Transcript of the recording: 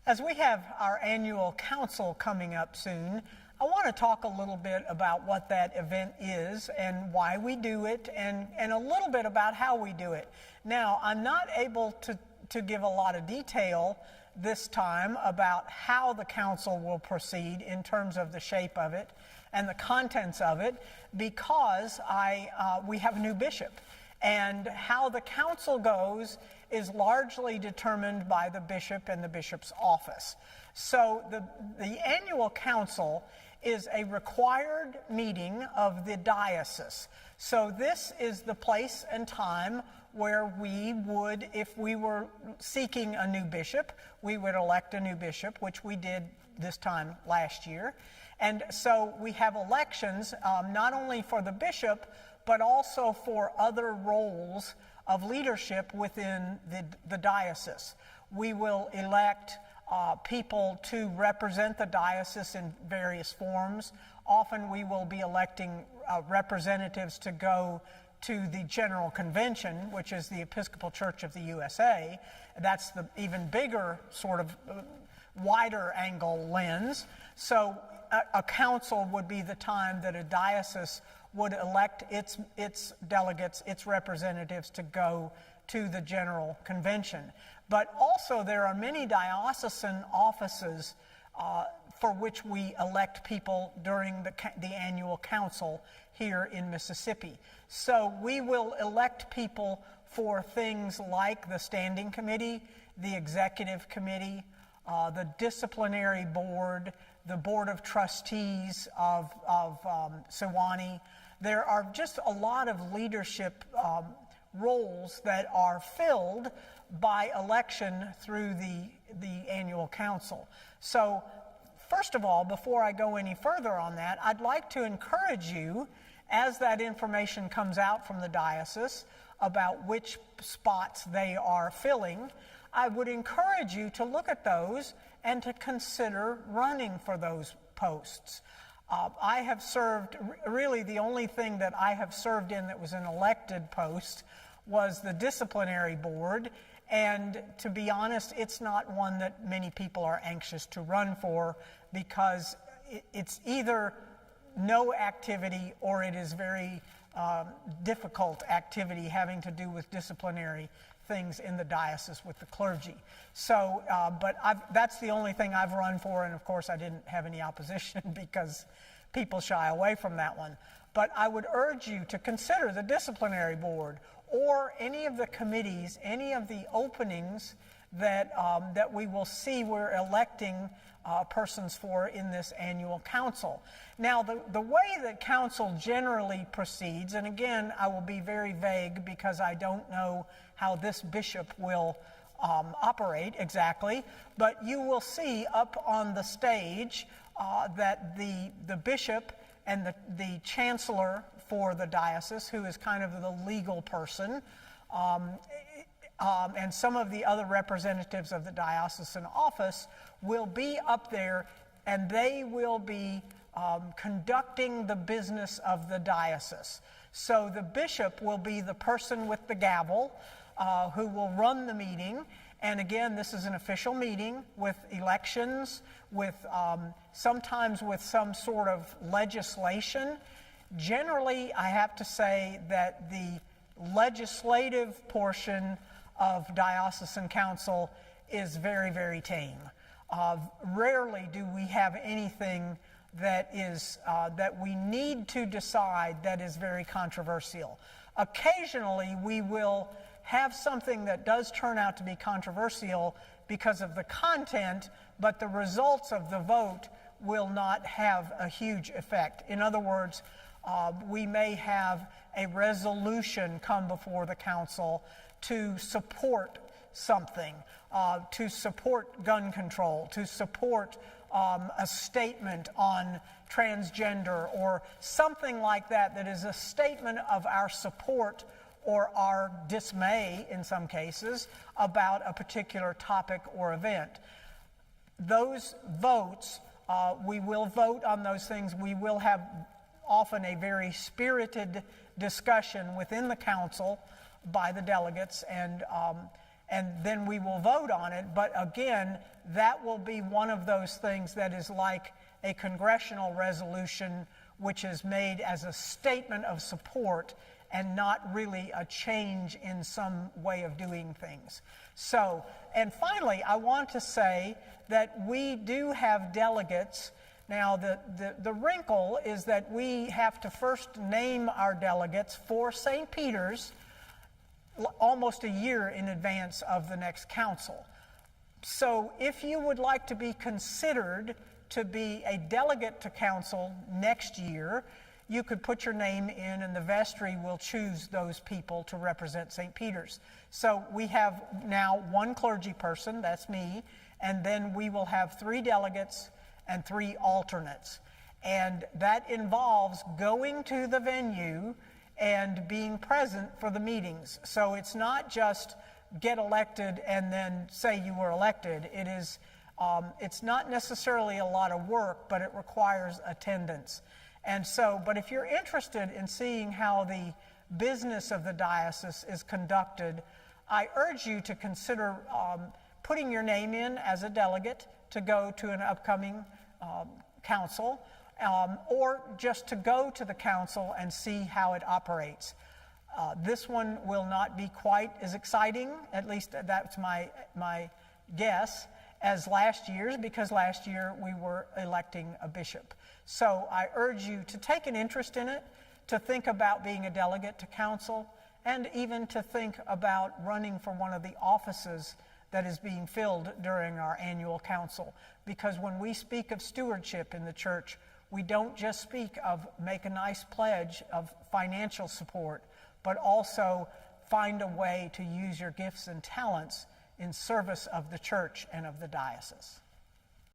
As we have our annual council coming up soon, I want to talk a little bit about what that event is and why we do it, and a little bit about how we do it. Now, I'm not able to give a lot of detail this time about how the council will proceed in terms of the shape of it and the contents of it, because we have a new bishop. And how the council goes is largely determined by the bishop and the bishop's office. So the annual council is a required meeting of the diocese. So this is the place and time where we would, if we were seeking a new bishop, we would elect a new bishop, which we did this time last year. And so we have elections not only for the bishop, but also for other roles of leadership within the diocese. We will elect people to represent the diocese in various forms. Often we will be electing representatives to go to the General Convention, which is the Episcopal Church of the USA. That's the even bigger sort of wider angle lens. So a council would be the time that a diocese would elect its delegates, its representatives to go to the General Convention. But also there are many diocesan offices for which we elect people during the annual council here in Mississippi. So we will elect people for things like the Standing Committee, the Executive Committee, the Disciplinary Board, the Board of Trustees of Sewanee. There are just a lot of leadership roles that are filled by election through the annual council. So first of all, before I go any further on that, I'd like to encourage you, as that information comes out from the diocese about which spots they are filling, I would encourage you to look at those and to consider running for those posts. I have served, really the only thing that I have served in that was an elected post was the disciplinary board, and to be honest, it's not one that many people are anxious to run for, because it's either no activity or it is very difficult activity having to do with disciplinary things in the diocese with the clergy. So, but that's the only thing I've run for, and of course I didn't have any opposition because people shy away from that one. But I would urge you to consider the disciplinary board or any of the committees, any of the openings that we will see we're electing persons for in this annual council. Now, the way that council generally proceeds, and again, I will be very vague because I don't know how this bishop will operate exactly, but you will see up on the stage that the bishop and the chancellor for the diocese, who is kind of the legal person, and some of the other representatives of the diocesan office will be up there, and they will be conducting the business of the diocese. So the bishop will be the person with the gavel who will run the meeting. And again, this is an official meeting with elections, with sometimes with some sort of legislation. Generally, I have to say that the legislative portion of diocesan council is very, very tame. Rarely do we have anything that is that we need to decide that is very controversial. Occasionally, we will have something that does turn out to be controversial because of the content, but the results of the vote will not have a huge effect. In other words, we may have a resolution come before the council to support something, to support gun control, to support a statement on transgender, or something like that, that is a statement of our support or our dismay, in some cases, about a particular topic or event. Those votes, we will vote on those things. We will have often a very spirited discussion within the council by the delegates, and and then we will vote on it. But again, that will be one of those things that is like a congressional resolution, which is made as a statement of support and not really a change in some way of doing things. So, and finally, I want to say that we do have delegates. Now, the wrinkle is that we have to first name our delegates for St. Peter's almost a year in advance of the next council. So if you would like to be considered to be a delegate to council next year, you could put your name in and the vestry will choose those people to represent St. Peter's. So we have now one clergy person, that's me, and then we will have 3 delegates and 3 alternates. And that involves going to the venue and being present for the meetings. So it's not just get elected and then say you were elected. It is, it's not necessarily a lot of work, but it requires attendance. And so, but if you're interested in seeing how the business of the diocese is conducted, I urge you to consider putting your name in as a delegate to go to an upcoming council, or just to go to the council and see how it operates. This one will not be quite as exciting, at least that's my guess, as last year's, because last year we were electing a bishop. So I urge you to take an interest in it, to think about being a delegate to council, and even to think about running for one of the offices that is being filled during our annual council. Because when we speak of stewardship in the church, we don't just speak of make a nice pledge of financial support, but also find a way to use your gifts and talents in service of the church and of the diocese.